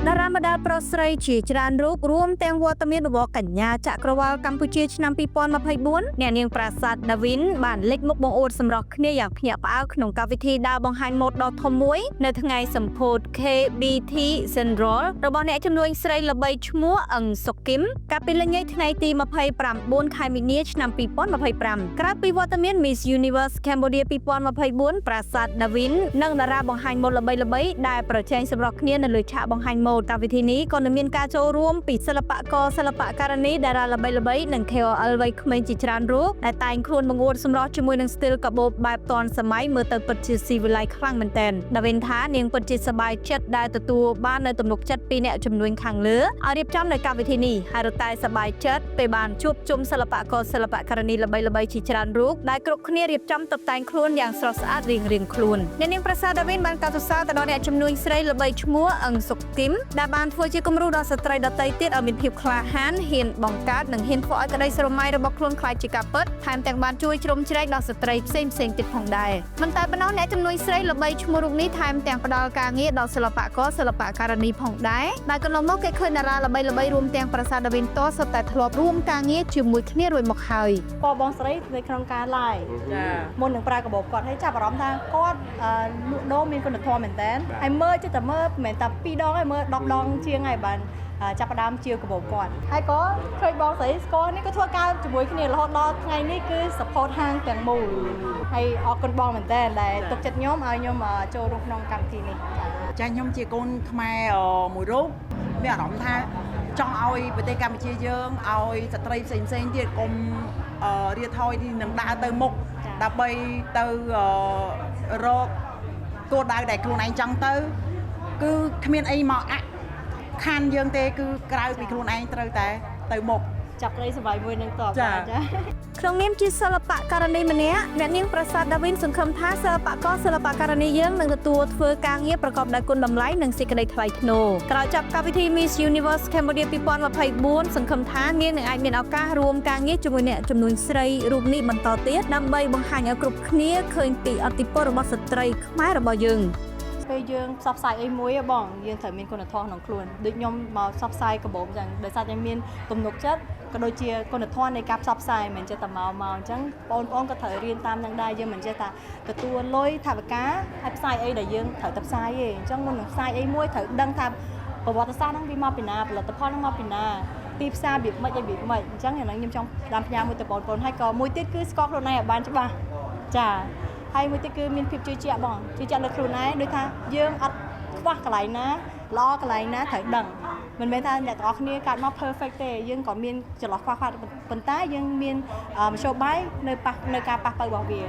តារាម្ដាលប្រុសស្រីជាច្រើនរូបរួមទាំងវត្តមានរបស់កញ្ញាចក្រវាលកម្ពុជាឆ្នាំ2024អ្នកនាងប្រាសាទដាវីនបានលេចមុខបង្អួតសម្រស់គ្នាយ៉ាងភ្ញាក់ផ្អើលក្នុងកម្មវិធីដើរបង្ហាញម៉ូដដ៏ធំមួយនៅថ្ងៃសម្ពោធ KBT Central របស់អ្នកជំនួញស្រីល្បីឈ្មោះអឹងសុគឹមកាលពីល្ងាចថ្ងៃទី29ខែមីនាឆ្នាំ2025ក្រៅពីវត្តមាន Miss Universe Cambodia 2024ប្រាសាទដាវីននិងតារាបង្ហាញម៉ូដល្បីៗដែលប្រជែងសម្រស់គ្នានៅលើឆាកបង្ហាញម៉ូដតាមវិធីនេះក៏នឹងមានការចូលរួមពីសិល្បករសិល្បករនីតារាល្បីៗនិង KOL វ័យក្មេងជាច្រើនរូបដែលតែងខ្លួនបង្អួតសម្រស់ជាមួយនឹងស្ទីលកាបូបបែបទាន់សម័យមើលទៅពិតជាស៊ីវិល័យខ្លាំងមែនទែនដាវីនថានាងពិតជាសប្បាយចិត្តដែលទទួលបាននៅទំនុកចិត្តពីអ្នកជំនួញខាងលើឲ្យរៀបចំនៅកម្មវិធីនេះហើយរតែសប្បាយចិត្តពេលបានជួបជុំសិល្បករសិល្បករនីល្បីៗជាច្រើនរូបដែលគ្រប់គ្នារៀបចំតុបតែងខ្លួនយ៉ាងស្រស់ស្អាតរៀងៗខ្លួនអ្នកនាងប្រាសាទដាវីនបានកោតសរសើរទៅដល់អ្នកជំនួញស្រីល្បីឈ្មោះអឹងសុគឹមដែលបានធ្វើជាគំរូដល់ស្ត្រីដទៃទៀតឲ្យមានភាពក្លាហានហ៊ានបង្កើតនិងហ៊ានធ្វើឲ្យក្តីស្រមៃរបស់ខ្លួនខ្លាចជាការពិតថែមទាំងបានជួយជ្រោមជ្រែងដល់ស្ត្រីផ្សេងៗទៀតផងដែរមិនតែប៉ុណ្ណោះអ្នកជំនួយស្រីល្បីឈ្មោះរូបនេះថែមទាំងផ្ដល់ការងារដល់សិល្បករសិល្បករនីផងដែរដែលកន្លងមកគេឃើញតារាល្បីៗរួមទាំងប្រាសាទដាវីនតសុទ្ធតែធ្លាប់រួមការងារជាមួយគ្នារួចមកហើយបងស្រីនៅក្នុងការ live មុននឹងប្រើកាបូបគាត់ហើយចាប់អារម្មណ៍ថាគាត់លក់ដូរមានគុណធម៌មែនតើហើយមើលចិត្តតែមើលមិនមែនតែ2ដងទេមើល10ដងជាងហើយបានចាប់ផ្ដើមជាកាបូបគាត់ហើយក៏ឃើញបងស្រីស្គាល់នេះក៏ធ្វើការជាមួយគ្នារហូតដល់ថ្ងៃនេះគឺ support ហាងទាំងមូលហើយអរគុណបងមែនតើដែលទុកចិត្តខ្ញុំឲ្យខ្ញុំចូលរួមក្នុងកម្មវិធីនេះចាខ្ញុំជាកូនខ្មែរមួយរូបមានអារម្មណ៍ថាចង់ឲ្យប្រទេសកម្ពុជាយើងឲ្យស្ត្រីផ្សេងៗទៀតកុំរៀថយនឹងដើរទៅមុខដើម្បីទៅរកគោលដៅដែលខ្លួនឯងចង់ទៅគឺគ្មានអីមកខានយើងទេគឺក្រៅពីខ្លួនឯងត្រូវតែទៅមុខចាប់ក្តីសុបាយមួយនឹងតបចាក្នុងនាមជាសិល្បករនីម្នាក់អ្នកនាងប្រាសាទដាវីនសង្ឃឹមថាសិល្បករសិល្បករនីយើងនឹងទទួលធ្វើការងារប្រកបដោយគុណតម្លៃនិងសេចក្តីថ្លៃថ្នូរក្រោយចប់កម្មវិធី Miss Universe Cambodia 2024សង្ឃឹមថានាងនឹងអាចមានឱកាសរួមការងារជាមួយអ្នកជំនួញស្រីរូបនេះបន្តទៀតដើម្បីបង្ហាញឲ្យគ្រប់គ្នាឃើញពីឥទ្ធិពលរបស់ស្ត្រីខ្មែររបស់យើងពេលយើងផ្សព្វផ្សាយអីមួយបងយើងត្រូវមានគុណធម៌ក្នុងខ្លួនដូចខ្ញុំមកផ្សព្វផ្សាយកាបូបអញ្ចឹងដោយសារតែមានទំនុកចិត្តក៏ដូចជាគុណធម៌នៃការផ្សព្វផ្សាយមិនចេះតែមកអញ្ចឹងបងប្អូនក៏ត្រូវរៀនតាមនឹងដែរយើងមិនចេះតែទទួលលុយថវិកាហើយផ្សាយអីដែលយើងត្រូវតែផ្សាយទេអញ្ចឹងមុននឹងផ្សាយអីមួយត្រូវដឹងថាប្រវត្តិសាស្ត្រហ្នឹងវាមកពីណាផលិតផលហ្នឹងមកពីណាទីផ្សារវាមិនអីវាមិនអញ្ចឹងអាហ្នឹងខ្ញុំចង់តាមផ្ញើមួយទៅបងប្អូនហើយក៏មួយទៀតគឺស្គាល់ខ្លួនឯងឲ្យបានច្បាស់ចាហើយមួយទៀតគឺមានភាពជឿជាក់បងជឿជាក់លើខ្លួនឯងដូចថាយើងអត់ខ្វះកន្លែងណាល្អកន្លែងណាត្រូវដឹងមិនមែនថាអ្នកទាំងអស់គ្នាកាត់មក perfect ទេយើងក៏មានចន្លោះខ្វះខាតប៉ុន្តែយើងមានមធ្យោបាយនៅការប៉ះទៅរបស់វា